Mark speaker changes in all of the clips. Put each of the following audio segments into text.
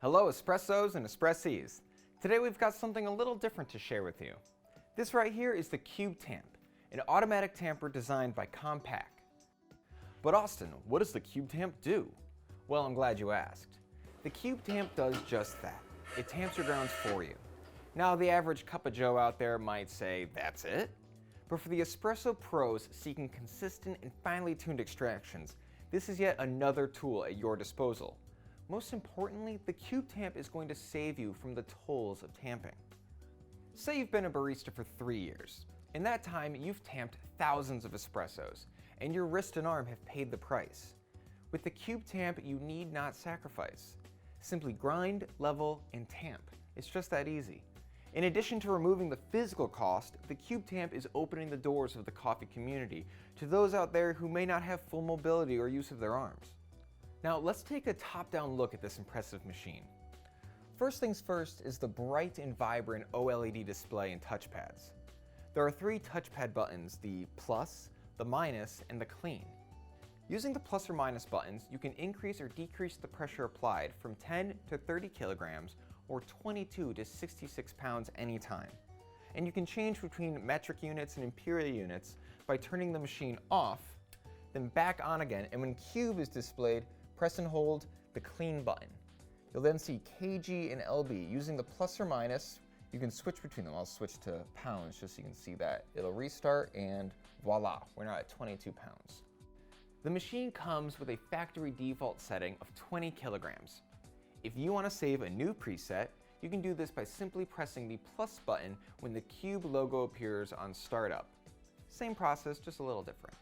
Speaker 1: Hello espressos and espressees. Today we've got something a little different to share with you. This right here is the Cube Tamp, an automatic tamper designed by Compak. But Austin, what does the Cube Tamp do? Well, I'm glad you asked. The Cube Tamp does just that. It tamps your grounds for you. Now the average cup of joe out there might say, that's it? But for the espresso pros seeking consistent and finely tuned extractions, this is yet another tool at your disposal. Most importantly, the Cube Tamp is going to save you from the tolls of tamping. Say you've been a barista for 3 years. In that time, you've tamped thousands of espressos, and your wrist and arm have paid the price. With the Cube Tamp, you need not sacrifice. Simply grind, level, and tamp. It's just that easy. In addition to removing the physical cost, the Cube Tamp is opening the doors of the coffee community to those out there who may not have full mobility or use of their arms. Now let's take a top-down look at this impressive machine. First things first is the bright and vibrant OLED display and touchpads. There are 3 touchpad buttons, the plus, the minus, and the clean. Using the plus or minus buttons, you can increase or decrease the pressure applied from 10 to 30 kilograms or 22 to 66 pounds anytime. And you can change between metric units and imperial units by turning the machine off, then back on again, and when Cube is displayed, press and hold the clean button. You'll then see kg and lb. Using the plus or minus, you can switch between them. I'll switch to pounds just so you can see that. It'll restart and voila, we're now at 22 pounds. The machine comes with a factory default setting of 20 kilograms. If you want to save a new preset, you can do this by simply pressing the plus button when the Cube logo appears on startup. Same process, just a little different.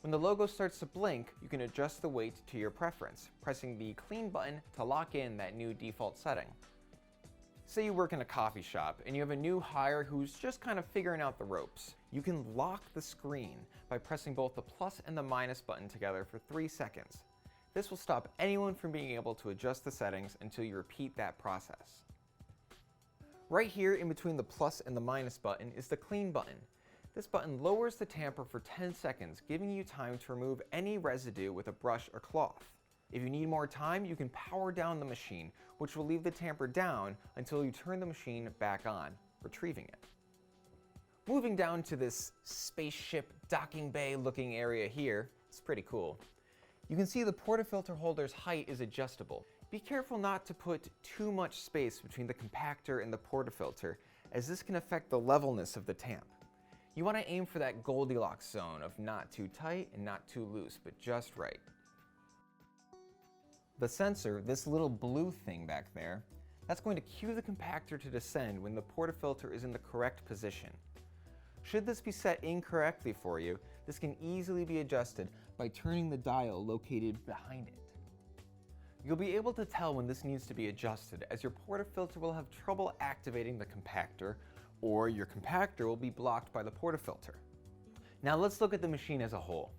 Speaker 1: When the logo starts to blink, you can adjust the weight to your preference, pressing the clean button to lock in that new default setting. Say you work in a coffee shop and you have a new hire who's just kind of figuring out the ropes. You can lock the screen by pressing both the plus and the minus button together for 3 seconds. This will stop anyone from being able to adjust the settings until you repeat that process. Right here in between the plus and the minus button is the clean button. This button lowers the tamper for 10 seconds, giving you time to remove any residue with a brush or cloth. If you need more time, you can power down the machine, which will leave the tamper down until you turn the machine back on, retrieving it. Moving down to this spaceship docking bay looking area here, it's pretty cool. You can see the portafilter holder's height is adjustable. Be careful not to put too much space between the compactor and the portafilter, as this can affect the levelness of the tamp. You want to aim for that Goldilocks zone of not too tight and not too loose, but just right. The sensor, this little blue thing back there, that's going to cue the compactor to descend when the portafilter is in the correct position. Should this be set incorrectly for you, this can easily be adjusted by turning the dial located behind it. You'll be able to tell when this needs to be adjusted, as your portafilter will have trouble activating the compactor, or your compactor will be blocked by the portafilter. Now let's look at the machine as a whole.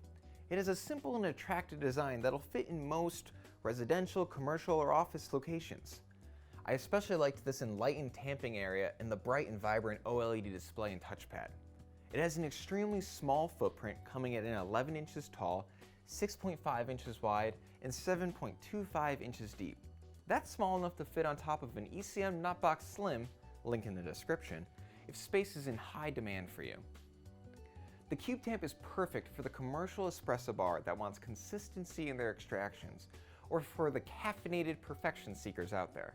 Speaker 1: It has a simple and attractive design that'll fit in most residential, commercial, or office locations. I especially liked this enlightened tamping area and the bright and vibrant OLED display and touchpad. It has an extremely small footprint, coming at an 11 inches tall, 6.5 inches wide, and 7.25 inches deep. That's small enough to fit on top of an ECM Knockbox Slim, link in the description, if space is in high demand for you. The Cube Tamp is perfect for the commercial espresso bar that wants consistency in their extractions, or for the caffeinated perfection seekers out there.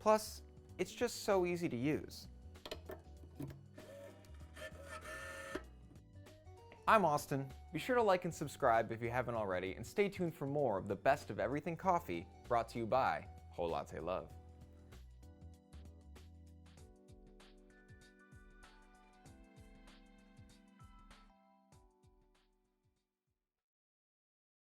Speaker 1: Plus, it's just so easy to use. I'm Austin. Be sure to like and subscribe if you haven't already, and stay tuned for more of the best of everything coffee, brought to you by Whole Latte Love.